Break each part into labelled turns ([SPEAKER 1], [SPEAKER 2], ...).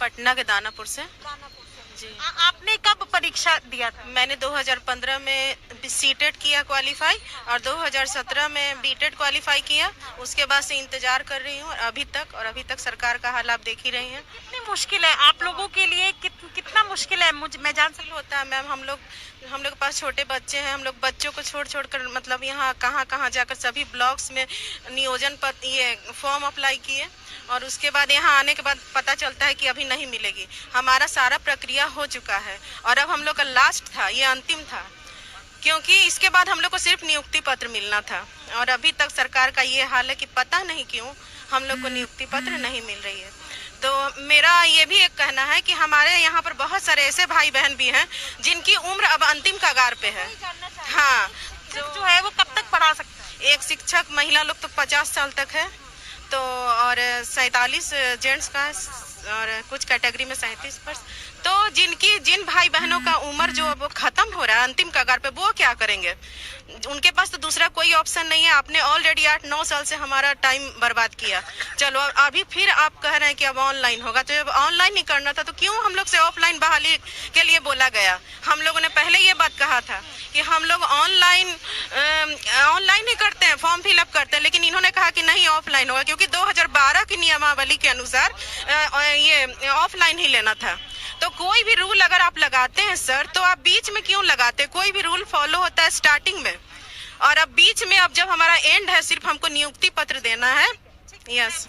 [SPEAKER 1] पटना के दानापुर से जी।
[SPEAKER 2] आपने कब परीक्षा दिया था?
[SPEAKER 1] मैंने 2015 में सीटेट किया क्वालिफाई और 2017 में बीटेट क्वालिफाई किया। उसके बाद से इंतजार कर रही हूँ अभी तक सरकार का हाल आप देख ही रही हैं।
[SPEAKER 2] कितनी मुश्किल है आप लोगों के लिए, कितना मुश्किल है मैं जान सकती
[SPEAKER 1] होता है मैम। हम लोग के पास छोटे बच्चे हैं। हम लोग बच्चों को छोड़ कर मतलब यहाँ कहाँ जाकर सभी ब्लॉक्स में नियोजन पर ये फॉर्म अप्लाई किए और उसके बाद यहाँ आने के बाद पता चलता है कि अभी नहीं मिलेगी। हमारा सारा प्रक्रिया हो चुका है और अब हम लोग का लास्ट था, ये अंतिम था, क्योंकि इसके बाद हम लोग को सिर्फ नियुक्ति पत्र मिलना था और अभी तक सरकार का ये हाल है कि पता नहीं क्यों हम लोग को नियुक्ति पत्र नहीं मिल रही है। तो मेरा ये भी एक कहना है कि हमारे यहाँ पर बहुत सारे ऐसे भाई बहन भी हैं जिनकी उम्र अब अंतिम कगार पे है। हाँ,
[SPEAKER 2] जो है वो कब तक पढ़ा सकता है?
[SPEAKER 1] एक शिक्षक महिला लोग तो 50 साल तक है, तो और 47 जेंट्स का और कुछ कैटेगरी में 37 वर्ष। तो जिन भाई बहनों का उम्र जो अब खत्म हो रहा है अंतिम कगार पे, वो क्या करेंगे? उनके पास तो दूसरा कोई ऑप्शन नहीं है। आपने ऑलरेडी 8-9 साल से हमारा टाइम बर्बाद किया। चलो अभी फिर आप कह रहे हैं कि अब ऑनलाइन होगा, तो जब ऑनलाइन ही करना था तो क्यों हम लोग से ऑफलाइन बहाली के लिए बोला गया? हम लोगों ने पहले ये बात कहा था कि हम लोग ऑनलाइन ही करते हैं, फॉर्म फिलअप करते हैं, लेकिन इन्होंने कहा कि नहीं ऑफलाइन होगा, क्योंकि 2012 की नियमावली के अनुसार ये ऑफलाइन ही लेना था। तो कोई भी रूल अगर आप लगाते हैं सर, तो आप बीच में क्यों लगाते? कोई भी रूल फॉलो होता है स्टार्टिंग में, और अब बीच में, अब जब हमारा एंड है, सिर्फ हमको नियुक्ति पत्र देना है। यस।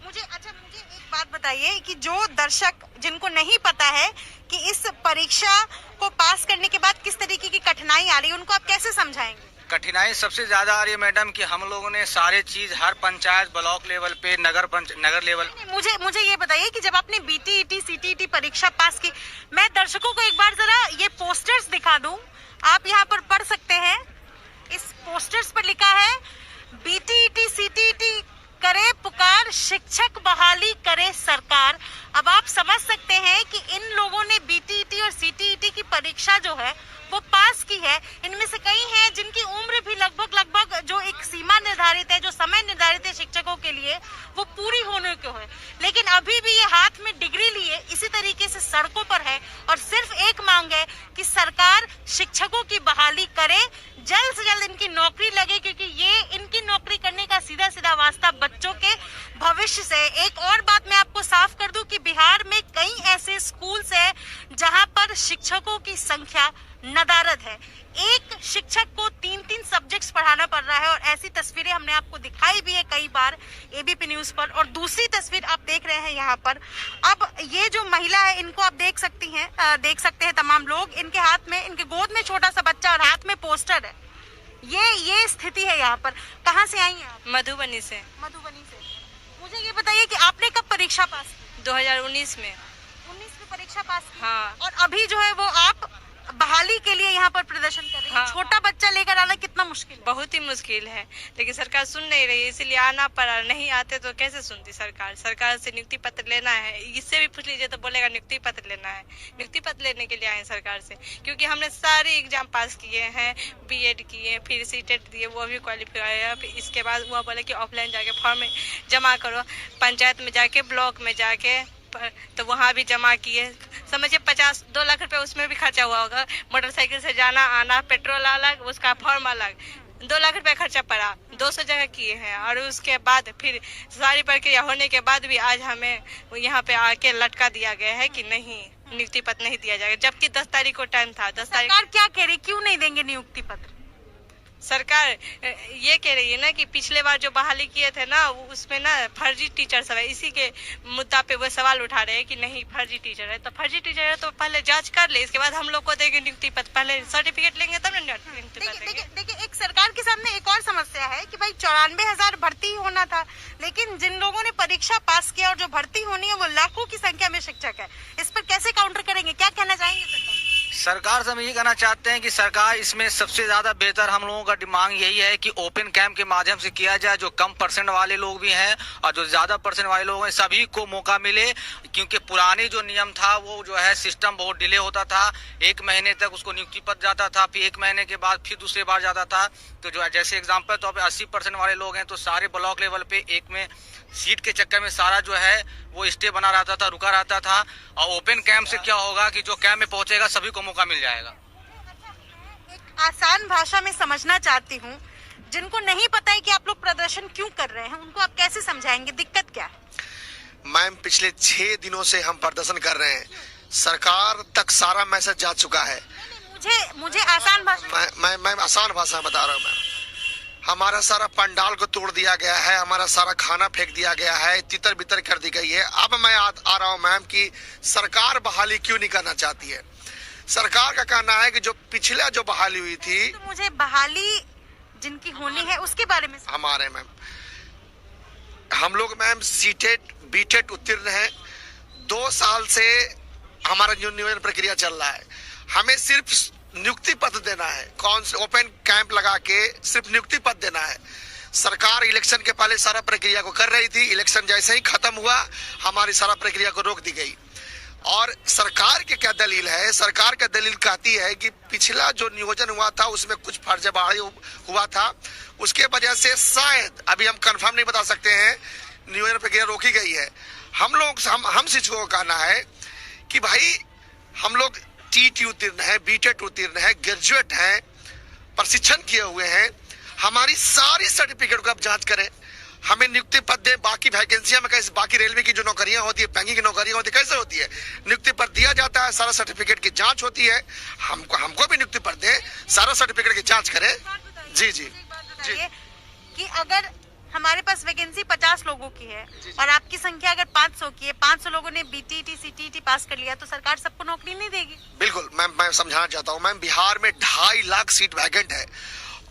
[SPEAKER 2] मुझे एक बात बताइए कि जो दर्शक जिनको नहीं पता है कि इस परीक्षा को पास करने के बाद किस तरीके की कठिनाई आ रही है, उनको आप कैसे समझाएंगे?
[SPEAKER 3] कठिनाई सबसे ज्यादा आ रही है मैडम कि हम लोगों ने सारे चीज हर पंचायत ब्लॉक लेवल पे नगर लेवल।
[SPEAKER 2] मुझे ये बताइए कि जब आपने बीटीईटी सीटीईटी परीक्षा पास की, मैं दर्शकों को एक बार जरा ये पोस्टर्स दिखा दूं, आप यहाँ पर पढ़ सकते हैं। इस पोस्टर्स पर लिखा है बीटीईटी सीटीईटी करे पुकार, शिक्षक बहाली करे सरकार। अब आप समझ सकते हैं कि इन लोगों ने बीटीईटी और सीटीईटी की परीक्षा जो है वो पास की है। इनमें से कई हैं जिनकी उम्र भी लगभग जो एक सीमा निर्धारित है, जो समय निर्धारित है शिक्षकों के लिए, वो पूरी होने को है, लेकिन अभी भी ये हाथ में डिग्री लिए इसी तरीके से सड़कों पर है और सिर्फ एक मांग है कि सरकार शिक्षकों की बहाली करे, जल्द से जल्द इनकी नौकरी लगे, क्योंकि ये इनकी नौकरी करने का सीधा सीधा वास्ता बच्चों के भविष्य से। एक और बात मैं आपको साफ कर दूं कि बिहार में कई ऐसे स्कूल्स है जहां पर शिक्षकों की संख्या नदारद है। एक शिक्षक को 3-3 सब्जेक्ट्स पढ़ाना पड़ रहा है और ऐसी तस्वीरें हमने आपको दिखाई भी है कई बार एबीपी न्यूज पर। और दूसरी तस्वीर आप देख रहे हैं यहाँ पर, अब ये जो महिला है इनको आप देख सकते हैं तमाम लोग, इनके हाथ में, इनके गोद में छोटा सा बच्चा और हाथ में पोस्टर है। ये स्थिति है यहाँ पर। कहाँ से आई हैं आप?
[SPEAKER 1] मधुबनी से।
[SPEAKER 2] मुझे ये बताइए कि आपने कब परीक्षा पास की?
[SPEAKER 1] 2019 में।
[SPEAKER 2] 19 में परीक्षा पास की।
[SPEAKER 1] हाँ।
[SPEAKER 2] और अभी जो है वो आप बहाली के लिए यहाँ पर प्रदर्शन कर रही है।
[SPEAKER 1] हाँ।
[SPEAKER 2] छोटा बच्चा लेकर आना कितना मुश्किल है?
[SPEAKER 1] बहुत ही मुश्किल है, लेकिन सरकार सुन नहीं रही है, इसलिए आना पड़ा। नहीं आते तो कैसे सुनती सरकार? सरकार से नियुक्ति पत्र लेना है, इससे भी पूछ लीजिए तो बोलेगा नियुक्ति पत्र लेना है। नियुक्ति पत्र लेने के लिए आए सरकार से, क्योंकि हमने सारे एग्जाम पास किए हैं, बीएड किए, फिर सीटेट दिए, वो भी क्वालिफाई है। फिर इसके बाद वो बोले कि ऑफलाइन जाके फॉर्म जमा करो, पंचायत में जाके, ब्लॉक में जाके, तो वहाँ भी जमा किए। समझिए 2 लाख रुपए उसमें भी खर्चा हुआ होगा। मोटरसाइकिल से जाना आना, पेट्रोल अलग, उसका फॉर्म अलग, 2 लाख रुपए खर्चा पड़ा। 200 जगह किए हैं और उसके बाद फिर सारी प्रक्रिया होने के बाद भी आज हमें यहाँ पे आके लटका दिया गया है कि नहीं, नियुक्ति पत्र नहीं दिया जाएगा, जबकि 10 तारीख को टाइम था। 10 तारीख
[SPEAKER 2] सरकार क्या कह रही, क्यों नहीं देंगे नियुक्ति पत्र?
[SPEAKER 1] सरकार ये कह रही है ना कि पिछले बार जो बहाली किए थे ना, उसमें ना फर्जी टीचर सब है, इसी के मुद्दा पे वो सवाल उठा रहे हैं कि नहीं फर्जी टीचर है। तो फर्जी टीचर है तो पहले जांच कर ले, इसके बाद हम लोग को देंगे नियुक्ति पत्र। पहले सर्टिफिकेट लेंगे तब ना नियुक्ति पत्र देंगे।
[SPEAKER 2] देखिए एक सरकार के सामने एक और समस्या है कि भाई 94,000 भर्ती होना था, लेकिन जिन लोगों ने परीक्षा पास किया और जो भर्ती होनी है वो लाखों की संख्या में शिक्षक है। इस पर कैसे काउंटर करेंगे, क्या कहना चाहेंगे सरकार?
[SPEAKER 3] सरकार से हम यही कहना चाहते हैं कि सरकार इसमें सबसे ज्यादा बेहतर हम लोगों का मांग यही है कि ओपन कैंप के माध्यम से किया जाए। जो कम परसेंट वाले लोग भी हैं और जो ज्यादा परसेंट वाले लोग हैं सभी को मौका मिले, क्योंकि पुरानी जो नियम था वो जो है सिस्टम बहुत डिले होता था। 1 महीने तक उसको नियुक्ति पत्र जाता था, फिर 1 महीने के बाद फिर दूसरी बार जाता था। तो जो है जैसे एग्जाम्पल तो 80% वाले लोग हैं तो सारे ब्लॉक लेवल पे एक में सीट के चक्कर में सारा जो है वो स्टे बना रहता था, रुका रहता था। और ओपन कैंप से क्या होगा कि जो कैंप में पहुंचेगा सभी को मौका मिल जाएगा।
[SPEAKER 2] एक आसान भाषा में समझना चाहती हूँ, जिनको नहीं पता है कि आप लोग प्रदर्शन क्यों कर रहे हैं, उनको आप कैसे समझाएंगे, दिक्कत क्या है?
[SPEAKER 4] मैम, पिछले 6 दिनों से हम प्रदर्शन कर रहे हैं, सरकार तक सारा मैसेज जा चुका है।
[SPEAKER 2] मुझे आसान भाषा
[SPEAKER 4] मैं आसान भाषा में बता रहा हूँ मैम। हमारा सारा पंडाल को तोड़ दिया गया है, हमारा सारा खाना फेंक दिया गया है, तितर बितर कर दी गई है। अब मैं आ रहा हूँ मैम कि सरकार बहाली क्यों नहीं करना चाहती है। सरकार का कहना है कि जो पिछला जो बहाली हुई थी,
[SPEAKER 2] तो मुझे बहाली जिनकी होनी है उसके बारे में
[SPEAKER 4] हमारे मैम, हम लोग मैम सीटेट बीटेट उत्तीर्ण हैं। 2 साल से हमारा जो नियोजन प्रक्रिया चल रहा है, हमें सिर्फ नियुक्ति पत्र देना है। कौन से ओपन कैंप लगा के सिर्फ नियुक्ति पत्र देना है। सरकार इलेक्शन के पहले सारा प्रक्रिया को कर रही थी, इलेक्शन जैसे ही खत्म हुआ हमारी सारा प्रक्रिया को रोक दी गई। और सरकार के क्या दलील है? सरकार का दलील कहती है कि पिछला जो नियोजन हुआ था उसमें कुछ फर्जीवाड़ा हुआ था, उसके वजह से शायद, अभी हम कंफर्म नहीं बता सकते हैं, नियोजन प्रक्रिया रोकी गई है। हम शिक्षकों को कहना है कि भाई हम लोग टीटी उत्तीर्ण है, बीटेट उत्तीर्ण है, ग्रेजुएट हैं, प्रशिक्षण किए हुए हैं, हमारी सारी सर्टिफिकेट को आप जांच करें, हमें नियुक्ति पत्र दें। बाकी वैकेंसियां में कैसे, बाकी रेलवे की जो नौकरियां होती है, बैंकिंग की नौकरियां होती है, कैसे होती है? नियुक्ति पत्र दिया जाता है, सारा सर्टिफिकेट की जांच होती है। हमको भी नियुक्ति पत्र दें, सारा सर्टिफिकेट की जांच करें। जी जी
[SPEAKER 2] जी, कि अगर हमारे पास वैकेंसी 50 लोगों की है और आपकी संख्या अगर 500 की है, 500 लोगों ने बीटीटी सीटीटी पास कर लिया, तो सरकार सबको नौकरी नहीं देगी?
[SPEAKER 4] बिल्कुल मैम, मैं समझाना चाहता हूँ मैम, बिहार में 2.5 लाख सीट वैकेंट है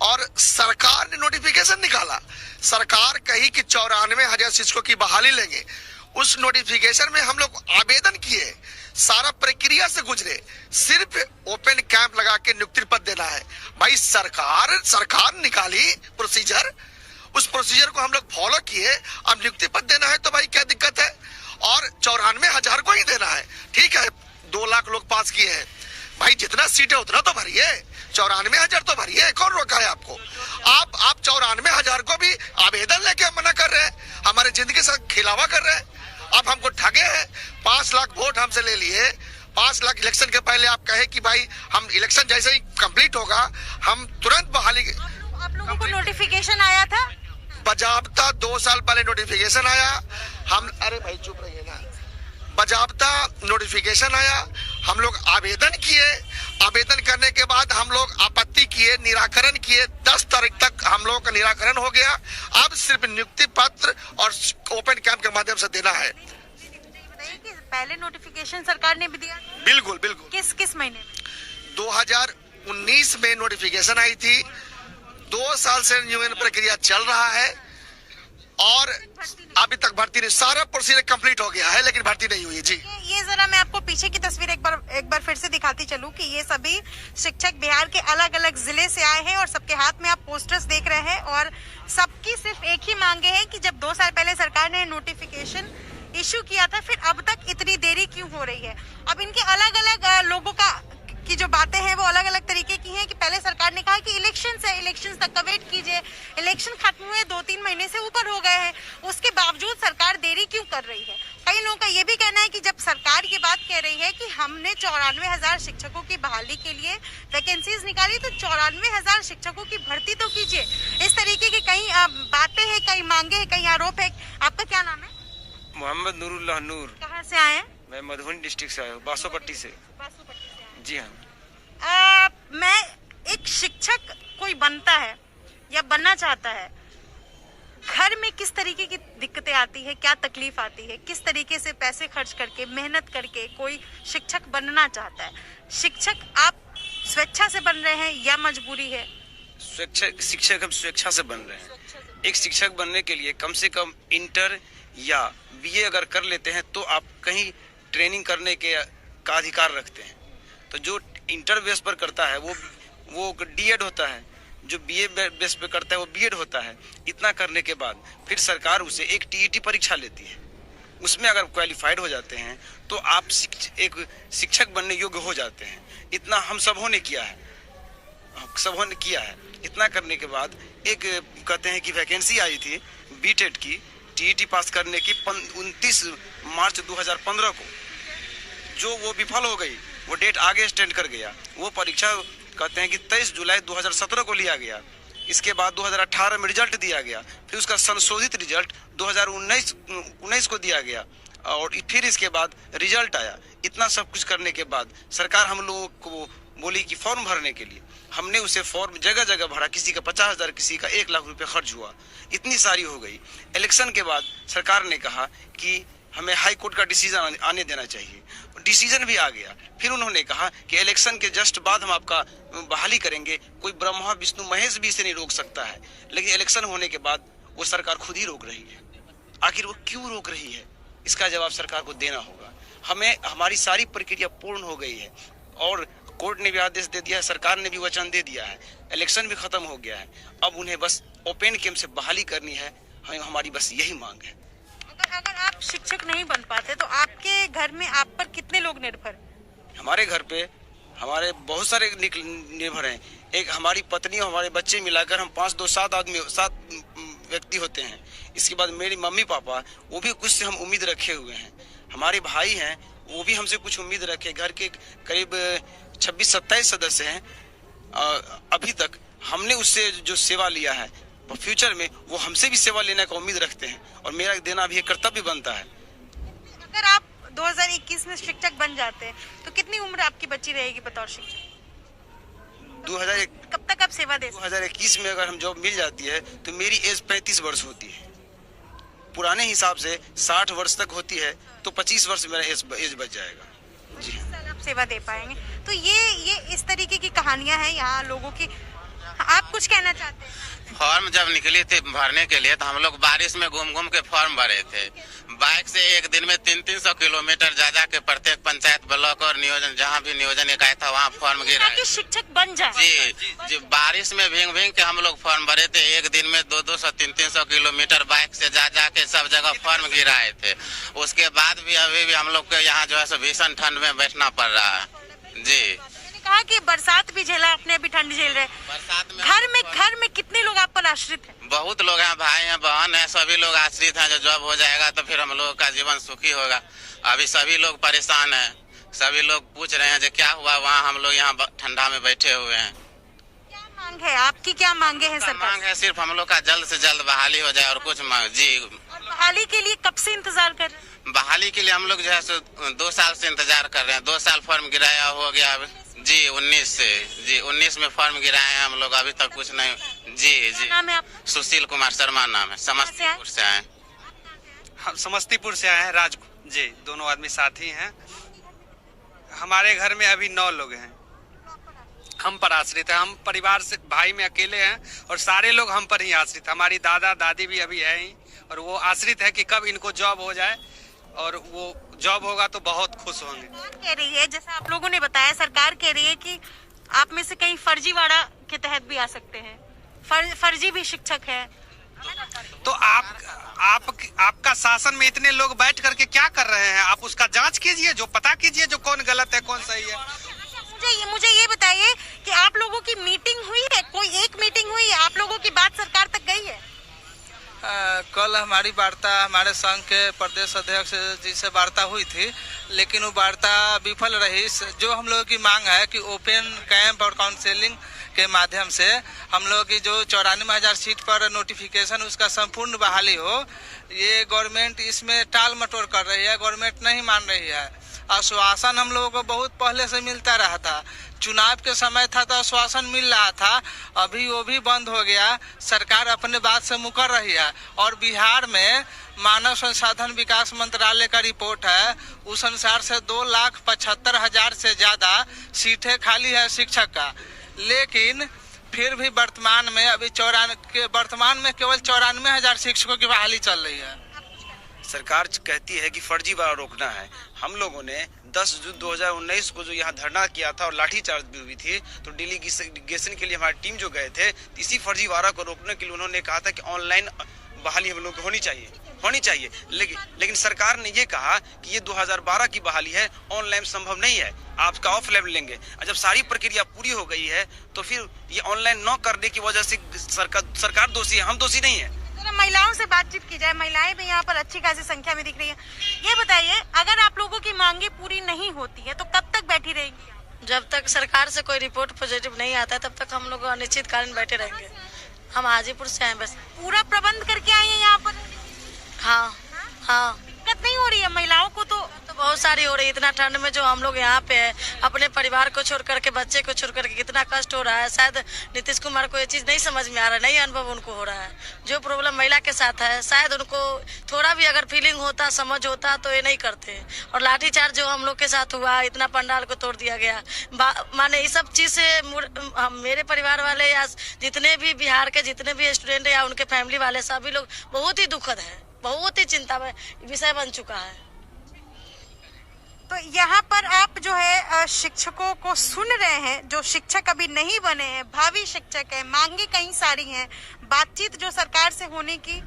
[SPEAKER 4] और सरकार ने नोटिफिकेशन निकाला। सरकार कही कि 94,000 शिक्षकों की बहाली लेंगे। उस नोटिफिकेशन में हम लोग आवेदन किए, सारा प्रक्रिया से गुजरे, सिर्फ ओपन कैंप लगा के नियुक्ति पत्र देना है। भाई सरकार निकाली प्रोसीजर, उस प्रोसीजर को हम लोग फॉलो किए। अब नियुक्ति पत्र देना है तो भाई क्या दिक्कत है? और 94,000 को ही देना है, ठीक है। 2 लाख लोग पास किए हैं, भाई जितना सीट है उतना तो भरिए, 94,000 तो भरिए। कौन रोका है आपको? आप 94,000 को भी आवेदन लेके मना कर रहे हैं, हमारे जिंदगी से खिलावा कर रहे हैं। आप हमको ठगे हैं। 5 लाख वोट हमसे ले लिए, 5 लाख इलेक्शन के पहले आप कहे कि भाई हम इलेक्शन जैसे ही कंप्लीट होगा हम तुरंत बहाली।
[SPEAKER 2] आप लोगों को नोटिफिकेशन आया था?
[SPEAKER 4] बजाबता 2 साल पहले नोटिफिकेशन आया। अरे भाई चुप रहिए ना। बजाबता नोटिफिकेशन आया, हम लोग आवेदन किए, आवेदन करने के बाद हम लोग आपत्ति किए, निराकरण किए। 10 तारीख तक हम लोगों का निराकरण हो गया। अब सिर्फ नियुक्ति पत्र और ओपन कैंप के माध्यम से देना है।
[SPEAKER 2] बताइए कि पहले नोटिफिकेशन सरकार ने भी दिया?
[SPEAKER 4] बिल्कुल बिल्कुल।
[SPEAKER 2] किस महीने में?
[SPEAKER 4] 2019 में नोटिफिकेशन आई थी। 2 साल से नियोजन प्रक्रिया चल रहा है और अभी तक भर्ती नहीं, सारा प्रोसीजर कंप्लीट हो गया है लेकिन भर्ती नहीं हुई। जी,
[SPEAKER 2] ये जरा मैं आपको पीछे की तस्वीर एक बार फिर से दिखाती चलूं कि ये सभी शिक्षक बिहार के अलग अलग जिले से आए हैं और सबके हाथ में आप पोस्टर्स देख रहे हैं और सबकी सिर्फ एक ही मांगे है कि जब 2 साल पहले सरकार ने नोटिफिकेशन इशू किया था, फिर अब तक इतनी देरी क्यों हो रही है? अब इनके अलग अलग लोगों की जो बातें हैं वो अलग अलग तरीके की हैं कि पहले सरकार ने कहा कि इलेक्शन तक का वेट कीजिए, इलेक्शन खत्म हुए 2-3 महीने से ऊपर हो गए हैं, उसके बावजूद सरकार देरी क्यों कर रही है? कई लोगों का ये भी कहना है कि जब सरकार ये बात कह रही है कि हमने 94,000 शिक्षकों की बहाली के लिए वैकेंसीज निकाली, तो 94,000 शिक्षकों की भर्ती तो कीजिए। इस तरीके की कई बातें हैं, कई मांगे हैं, कई आरोप है। आपका क्या नाम है?
[SPEAKER 5] मोहम्मद नूरुल्लाह नूर।
[SPEAKER 2] कहाँ से आए हैं?
[SPEAKER 5] मैं मधुबनी डिस्ट्रिक्ट से आया हूँ, बासोपट्टी से। जी हाँ।
[SPEAKER 2] मैं एक शिक्षक कोई बनता है या बनना चाहता है, घर में किस तरीके की दिक्कतें आती है, क्या तकलीफ आती है, किस तरीके से पैसे खर्च करके मेहनत करके कोई शिक्षक बनना चाहता है? शिक्षक आप स्वेच्छा से बन रहे हैं या मजबूरी है?
[SPEAKER 5] शिक्षक हम स्वेच्छा से बन रहे हैं। एक शिक्षक बनने के लिए कम से कम इंटर या बीए अगर कर लेते हैं तो आप कहीं ट्रेनिंग करने का अधिकार रखते हैं। तो जो इंटर बेस पर करता है वो डीएड होता है, जो बीए बेस पे करता है वो बीएड होता है। इतना करने के बाद फिर सरकार उसे एक टीईटी परीक्षा लेती है, उसमें अगर क्वालिफाइड हो जाते हैं तो आप एक शिक्षक बनने योग्य हो जाते हैं। इतना हम सबों ने किया है, इतना करने के बाद एक कहते हैं कि वैकेंसी आई थी बीटेड की, टीईटी पास करने की 29 मार्च 2015 को, जो वो विफल हो गई, वो डेट आगे एक्सटेंड कर गया। वो परीक्षा कहते हैं कि 23 जुलाई 2017 को लिया गया। इसके बाद 2018 में रिजल्ट दिया गया, फिर उसका संशोधित रिजल्ट 2019 को दिया गया और फिर इसके बाद रिजल्ट आया। इतना सब कुछ करने के बाद सरकार हम लोगों को बोली कि फॉर्म भरने के लिए, हमने उसे फॉर्म जगह जगह भरा, किसी का 50,000, किसी का 1 लाख रुपए खर्च हुआ, इतनी सारी हो गई। इलेक्शन के बाद सरकार ने कहा कि हमें हाई कोर्ट का डिसीजन आने देना चाहिए, डिसीजन भी आ गया। फिर उन्होंने कहा कि इलेक्शन के जस्ट बाद हम आपका बहाली करेंगे, कोई ब्रह्मा विष्णु महेश भी इसे नहीं रोक सकता है। लेकिन इलेक्शन होने के बाद वो सरकार खुद ही रोक रही है। आखिर वो क्यों रोक रही है, इसका जवाब सरकार को देना होगा। हमारी सारी प्रक्रिया पूर्ण हो गई है और कोर्ट ने भी आदेश दे दिया है, सरकार ने भी वचन दे दिया है, इलेक्शन भी खत्म हो गया है। अब उन्हें बस ओपन कैंप से बहाली करनी है, हमारी बस यही मांग है।
[SPEAKER 2] अगर आप शिक्षक नहीं बन पाते तो आपके घर में आप पर कितने लोग निर्भर?
[SPEAKER 5] हमारे घर पे हमारे बहुत सारे निर्भर हैं। एक हमारी पत्नी और हमारे बच्चे मिलाकर हम 5, 2, 7 व्यक्ति होते हैं। इसके बाद मेरी मम्मी पापा, वो भी कुछ से हम उम्मीद रखे हुए हैं। हमारे भाई हैं, वो भी हमसे कुछ उम्मीद रखे। घर के करीब 26-27 सदस्य हैं। अभी तक हमने उससे जो सेवा लिया है, फ्यूचर में वो हमसे भी सेवा लेने का उम्मीद रखते हैं और मेरा देना भी एक कर्तव्य बनता है।
[SPEAKER 2] अगर आप 2021 में शिक्षक बन जाते हैं तो कितनी उम्र आपकी बची रहेगी बतौर शिक्षक?
[SPEAKER 5] 2001
[SPEAKER 2] कब तक आप सेवा दे सकते?
[SPEAKER 5] 2021 में अगर हम जॉब मिल जाती है तो मेरी एज 35 वर्ष होती है। पुराने हिसाब से 60 वर्ष तक होती है तो 25 वर्ष मेरा एज बच जाएगा। जी
[SPEAKER 2] आप सेवा दे पाएंगे। तो ये इस तरीके की कहानियां हैं यहाँ लोगों की। आप कुछ कहना चाहते हैं?
[SPEAKER 6] फॉर्म जब निकली थी भरने के लिए तो हम लोग बारिश में घूम के फॉर्म भरे थे। बाइक से एक दिन में 300-300 किलोमीटर जा के प्रत्येक पंचायत ब्लॉक और नियोजन, जहाँ भी नियोजन इकाई था वहाँ फॉर्म गिरा।
[SPEAKER 2] शिक्षक बन जाए।
[SPEAKER 6] जी, बारिश में भींग के हम लोग फॉर्म भरे थे। एक दिन में 200-300 किलोमीटर बाइक से जा के सब जगह फॉर्म गिराए थे। उसके बाद भी अभी भी हम लोग को यहाँ जो है भीषण ठंड में बैठना पड़ रहा है। जी,
[SPEAKER 2] कहा कि बरसात भी झेला, अपने भी ठंड झेल रहे।
[SPEAKER 6] बरसात में
[SPEAKER 2] घर में कितने लोग आप पर आश्रित हैं?
[SPEAKER 6] बहुत लोग हैं, भाई हैं, बहन है, सभी लोग आश्रित हैं। जो जॉब हो जाएगा तो फिर हम लोगों का जीवन सुखी होगा। अभी सभी लोग परेशान हैं, सभी लोग पूछ रहे हैं जो क्या हुआ वहाँ, हम लोग यहाँ ठंडा में बैठे हुए हैं।
[SPEAKER 2] क्या मांग है आपकी? क्या मांगे हैं सरकार?
[SPEAKER 6] मांग है सिर्फ हम लोग का जल्द से जल्द बहाली हो जाए और कुछ मांग। जी,
[SPEAKER 2] बहाली के लिए कब से इंतजार कर रहे हैं?
[SPEAKER 6] बहाली के लिए हम लोग जो है 2 साल से इंतजार कर रहे हैं। 2 साल फॉर्म गिराया हो गया जी 19 में फॉर्म गिराए हैं हम लोग, अभी तक कुछ नहीं। जी
[SPEAKER 2] नाम है आप?
[SPEAKER 6] सुशील कुमार शर्मा नाम है, समस्तीपुर से आए।
[SPEAKER 7] हम समस्तीपुर से आए हैं। राज जी, दोनों आदमी साथी हैं। हमारे घर में अभी 9 लोग हैं। हम पर आश्रित है। हम परिवार से भाई में अकेले हैं और सारे लोग हम पर ही आश्रित है। हमारी दादा दादी भी अभी है ही और वो आश्रित है कि कब इनको जॉब हो जाए, और वो जॉब होगा तो बहुत खुश होंगे।
[SPEAKER 2] कह रही है, जैसा आप लोगों ने बताया, सरकार कह रही है कि आप में से कहीं फर्जीवाड़ा के तहत भी आ सकते हैं, फर्जी भी शिक्षक है।
[SPEAKER 7] तो आपका शासन में इतने लोग बैठ करके क्या कर रहे हैं? आप उसका जांच कीजिए, जो पता कीजिए जो कौन गलत है कौन सही है।
[SPEAKER 2] मुझे ये बताइए कि आप लोगों की मीटिंग हुई है? कोई एक मीटिंग हुई है? आप लोगों की बात सरकार तक गई है?
[SPEAKER 8] कल हमारी वार्ता हमारे संघ के प्रदेश अध्यक्ष जी से वार्ता हुई थी, लेकिन वो वार्ता विफल रही। जो हम लोगों की मांग है कि ओपन कैंप और काउंसलिंग के माध्यम से हम लोग की जो 94,000 सीट पर नोटिफिकेशन उसका संपूर्ण बहाली हो, ये गवर्नमेंट इसमें टाल मटोल कर रही है, गवर्नमेंट नहीं मान रही है। आश्वासन हम लोगों को बहुत पहले से मिलता रहा था, चुनाव के समय था तो आश्वासन मिल रहा था, अभी वो भी बंद हो गया। सरकार अपने बात से मुकर रही है। और बिहार में मानव संसाधन विकास मंत्रालय का रिपोर्ट है, उस अनुसार से 2,75,000 से ज़्यादा सीटें खाली है शिक्षक का। लेकिन फिर भी वर्तमान में अभी वर्तमान में केवल 94,000 शिक्षकों की बहाली चल रही है।
[SPEAKER 5] सरकार कहती है कि फर्जीवाड़ा रोकना है। हम लोगों ने 10 जून 2019 को जो यहाँ धरना किया था और लाठीचार्ज भी हुई थी, तो डेलीगेशन के लिए हमारी टीम जो गए थे, इसी फर्जीवाड़ा को रोकने के लिए उन्होंने कहा था कि ऑनलाइन बहाली हम लोग को होनी चाहिए। लेकिन सरकार ने ये कहा कि ये 2012 की बहाली है, ऑनलाइन संभव नहीं है, आपका ऑफलाइन लेंगे। जब सारी प्रक्रिया पूरी हो गई है तो फिर ये ऑनलाइन न करने की वजह से सरकार दोषी है, हम दोषी नहीं है।
[SPEAKER 2] महिलाओं से बातचीत की जाए, महिलाएं भी यहाँ पर अच्छी खासी संख्या में दिख रही है। ये बताइए, अगर आप लोगों की मांगे पूरी नहीं होती है तो कब तक बैठी रहेंगी?
[SPEAKER 9] जब तक सरकार से कोई रिपोर्ट पॉजिटिव नहीं आता है तब तक हम लोग अनिश्चितकालीन बैठे रहेंगे। हम हाजीपुर से हैं, बस
[SPEAKER 2] पूरा प्रबंध करके आए हैं यहाँ पर?
[SPEAKER 9] हाँ।
[SPEAKER 2] दिक्कत नहीं हो रही है महिलाओं को? तो
[SPEAKER 9] बहुत सारी हो रही है। इतना ठंड में जो हम लोग यहाँ पे है, अपने परिवार को छोड़ करके, बच्चे को छोड़ करके कितना कष्ट हो रहा है। शायद नीतीश कुमार को ये चीज नहीं समझ में आ रहा है, नहीं अनुभव उनको हो रहा है। जो प्रॉब्लम महिला के साथ है, शायद उनको थोड़ा भी अगर फीलिंग होता, समझ होता तो ये नहीं करते। और लाठीचार्ज जो हम लोग के साथ हुआ, इतना पंडाल को तोड़ दिया गया, माने इस सब चीज से मेरे परिवार वाले या जितने भी बिहार के जितने भी स्टूडेंट या उनके फैमिली वाले सभी लोग बहुत ही दुखद है, बहुत ही चिंता में विषय बन चुका है।
[SPEAKER 2] तो यहाँ पर आप जो है शिक्षकों को सुन रहे हैं, जो शिक्षक अभी नहीं बने हैं, भावी शिक्षक हैं, मांगे कई सारी हैं। बातचीत जो सरकार से होने की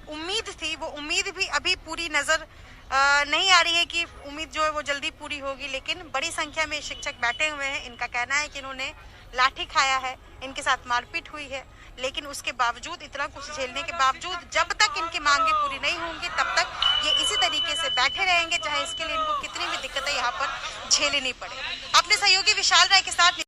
[SPEAKER 2] उम्मीद थी, वो उम्मीद भी अभी पूरी नजर नहीं आ रही है कि उम्मीद जो है वो जल्दी पूरी होगी। लेकिन बड़ी संख्या में शिक्षक बैठे हुए हैं। इनका कहना है कि इन्होंने लाठी खाया है, इनके साथ मारपीट हुई है, लेकिन उसके बावजूद, इतना कुछ झेलने के बावजूद, जब तक इनकी मांगे पूरी नहीं होंगी तब तक ये इसी तरीके से बैठे रहेंगे, चाहे इसके लिए इनको कितनी भी दिक्कतें यहाँ पर झेलनी पड़े। अपने सहयोगी विशाल राय के साथ